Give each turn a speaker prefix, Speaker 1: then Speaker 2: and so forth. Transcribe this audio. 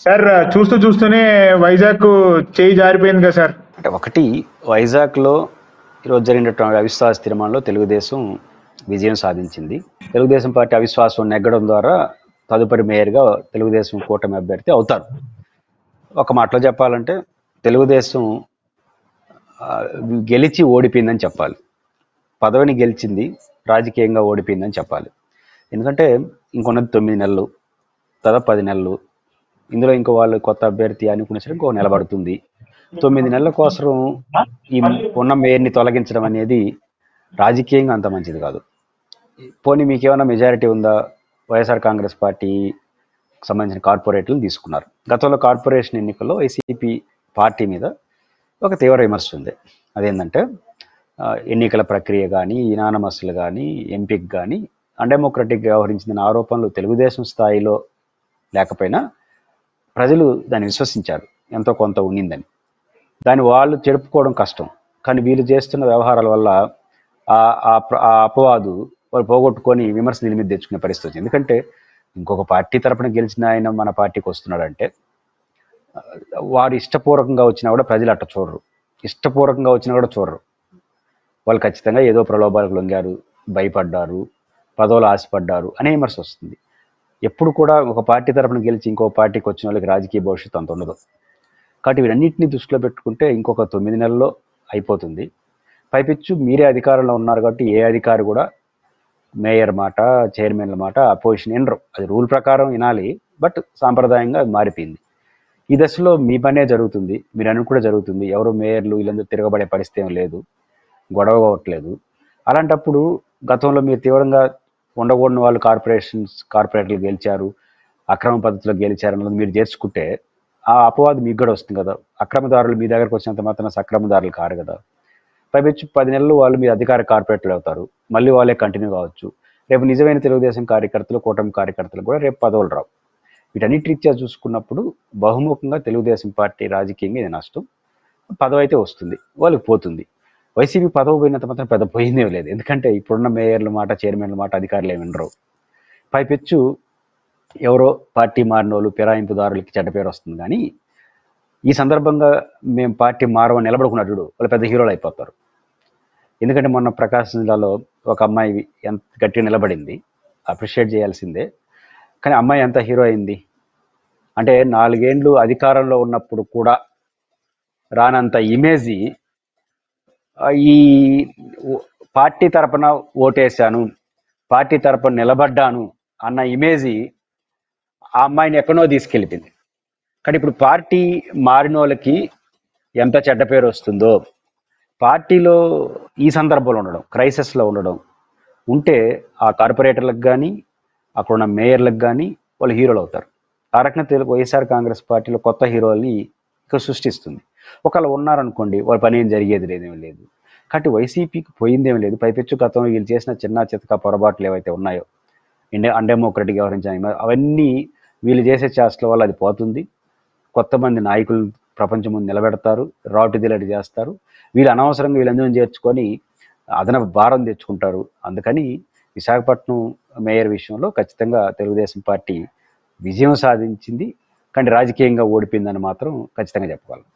Speaker 1: Sir చూస్తూ చూస్తూనే వైజాగ్ చేయి జారిపోయింది కదా సార్.
Speaker 2: అంటే ఒకటి వైజాగ్లో ఈరోజు జరిగినటువంటి అవిశ్వాస తీర్మానంలో తెలుగుదేశం విజయం సాధించింది. తెలుగుదేశం పార్టీ అవిశ్వాసం నెగ్గడం ద్వారా తదుపరి మేయర్గా తెలుగుదేశం కూటమి అభ్యర్థి అవుతారు. ఒక మాటలో చెప్పాలంటే తెలుగుదేశం గెలిచి ఓడిపోయిందని చెప్పాలి. పదవిని గెలిచింది, రాజకీయంగా ఓడిపోయిందని చెప్పాలి. ఎందుకంటే ఇంకొన్నది 9 నెలలు, దాదాపు 10 నెలలు. ఇందులో ఇంకో వాళ్ళు కొత్త అభ్యర్థి అనుకునేసరికి ఇంకో నిలబడుతుంది. 9 నెలల కోసం ఈ ఉన్న మేయర్ని తొలగించడం అనేది రాజకీయంగా అంత మంచిది కాదు. పోనీ మీకేమైనా మెజారిటీ ఉందా? వైఎస్ఆర్ కాంగ్రెస్ పార్టీ సంబంధించిన కార్పొరేట్లను తీసుకున్నారు. గతంలో కార్పొరేషన్ ఎన్నికల్లో వైసీపీ పార్టీ మీద ఒక తీవ్ర విమర్శ ఉంది. అదేంటంటే ఎన్నికల ప్రక్రియ కానీ, ఇనానమస్లు కానీ, ఎంపిక్ కానీ అన్డెమోక్రటిక్గా వ్యవహరించిన ఆరోపణలు తెలుగుదేశం స్థాయిలో లేకపోయినా ప్రజలు దాన్ని విశ్వసించారు, ఎంతో కొంత ఉండిందని. దాన్ని వాళ్ళు చెడుపుకోవడం కష్టం. కానీ వీళ్ళు చేస్తున్న వ్యవహారాల వల్ల ఆ అపవాదు వాళ్ళు పోగొట్టుకొని విమర్శ మీద తెచ్చుకునే పరిస్థితి. ఎందుకంటే ఇంకొక పార్టీ తరపున గెలిచిన ఆయన మన పార్టీకి వస్తున్నాడంటే వారు ఇష్టపూర్వకంగా వచ్చినా కూడా ప్రజలు అట్ట చూడరు, ఇష్టపూర్వకంగా వచ్చినా కూడా చూడరు. వాళ్ళు ఖచ్చితంగా ఏదో ప్రలోభాలకు లొంగారు, భయపడ్డారు, పదవులు ఆశపడ్డారు అనే విమర్శ వస్తుంది. ఎప్పుడు కూడా ఒక పార్టీ తరపున గెలిచి ఇంకో పార్టీకి వచ్చిన వాళ్ళకి రాజకీయ భవిష్యత్తు అంత ఉండదు. కాబట్టి వీరన్నింటినీ దృష్టిలో పెట్టుకుంటే ఇంకొక 9 నెలల్లో అయిపోతుంది. పైపెచ్చు మీరే అధికారంలో ఉన్నారు కాబట్టి ఏ అధికారి కూడా మేయర్ మాట, చైర్మన్ల మాట అపోజిషన్ వినరు. అది రూల్ ప్రకారం వినాలి, బట్ సాంప్రదాయంగా అది మారిపోయింది. ఈ దశలో మీ పనే జరుగుతుంది, మీరు అని కూడా జరుగుతుంది. ఎవరు మేయర్లు వీళ్ళందరూ తిరగబడే పరిస్థితి ఏం లేదు, గొడవ అవ్వట్లేదు. అలాంటప్పుడు గతంలో మీరు తీవ్రంగా ఉండకూడని వాళ్ళు కార్పొరేటర్లు గెలిచారు, అక్రమ పద్ధతిలో గెలిచారు అన్నది మీరు చేర్చుకుంటే ఆ అపవాదు మీకు కూడా వస్తుంది కదా. అక్రమదారులు మీ దగ్గరకు వచ్చినంత మాత్రం సక్రమదారులు కారు కదా. పైపెచ్చు 10 నెలలు వాళ్ళు మీ అధికార కార్పొరేటర్లు అవుతారు, మళ్ళీ వాళ్ళే కంటిన్యూ కావచ్చు. రేపు నిజమైన తెలుగుదేశం కార్యకర్తలు, కూటమి కార్యకర్తలు కూడా రేపు పదవులు రావు. వీటన్నిటి రీత్యా చూసుకున్నప్పుడు బహుముఖంగా తెలుగుదేశం పార్టీ రాజకీయంగా ఇది నష్టం. పదవి అయితే వస్తుంది, వాళ్ళకి పోతుంది. వైసీపీ పదవి పోయినంత మాత్రం పెద్ద పోయిందేం లేదు. ఎందుకంటే ఇప్పుడున్న మేయర్ల మాట, చైర్మన్ల మాట అధికారులు ఏమి వినరు. పైపెచ్చు ఎవరో పార్టీ మారిన వాళ్ళు ఫిరాయింపుదారులకి చెడ్డ పేరు వస్తుంది. కానీ ఈ సందర్భంగా మేము పార్టీ మారవని నిలబడుకున్నట్టు వాళ్ళు పెద్ద హీరోలు అయిపోతారు. ఎందుకంటే మొన్న ప్రకాశం జిల్లాలో ఒక అమ్మాయి ఎంత గట్టిగా నిలబడింది, అప్రిషియేట్ చేయాల్సిందే. కానీ అమ్మాయి ఎంత హీరో అయింది అంటే 4 ఏళ్ళు అధికారంలో ఉన్నప్పుడు కూడా రానంత ఇమేజీ ఈ పార్టీ తరపున ఓటేశాను, పార్టీ తరపున నిలబడ్డాను అన్న ఇమేజీ ఆ అమ్మాయిని ఎక్కడో తీసుకెళ్ళిపోయింది. కానీ ఇప్పుడు పార్టీ మారిన వాళ్ళకి ఎంత చెడ్డ పేరు వస్తుందో, పార్టీలో ఈ సందర్భంలో ఉండడం, క్రైసిస్లో ఉండడం ఉంటే ఆ కార్పొరేటర్లకు కానీ అక్కడున్న మేయర్లకు కానీ వాళ్ళు హీరోలు అవుతారు. ఆ రకంగా వైఎస్ఆర్ కాంగ్రెస్ పార్టీలో కొత్త హీరోల్ని ఇక సృష్టిస్తుంది. ఒకవేళ ఉన్నారనుకోండి, వాళ్ళ పని ఏం జరిగేది లేదేమీ లేదు. కాబట్టి వైసీపీకి పోయిందేమీ లేదు. పైపెచ్చు గతంలో వీళ్ళు చేసిన చిన్న చితక పొరపాట్లు ఏవైతే ఉన్నాయో, అన్డెమోక్రటిక్ వ్యవహరించిన అవన్నీ వీళ్ళు చేసే చేష్టల వల్ల అది పోతుంది. కొత్త మంది నాయకులు ప్రపంచం ముందు నిలబెడతారు, రాటుదిలటి చేస్తారు. వీళ్ళు అనవసరంగా వీళ్ళందరినీ చేర్చుకొని అదనపు భారం తెచ్చుకుంటారు. అందుకని విశాఖపట్నం మేయర్ విషయంలో ఖచ్చితంగా తెలుగుదేశం పార్టీ విజయం సాధించింది, కానీ రాజకీయంగా ఓడిపోయిందని మాత్రం ఖచ్చితంగా చెప్పగలం.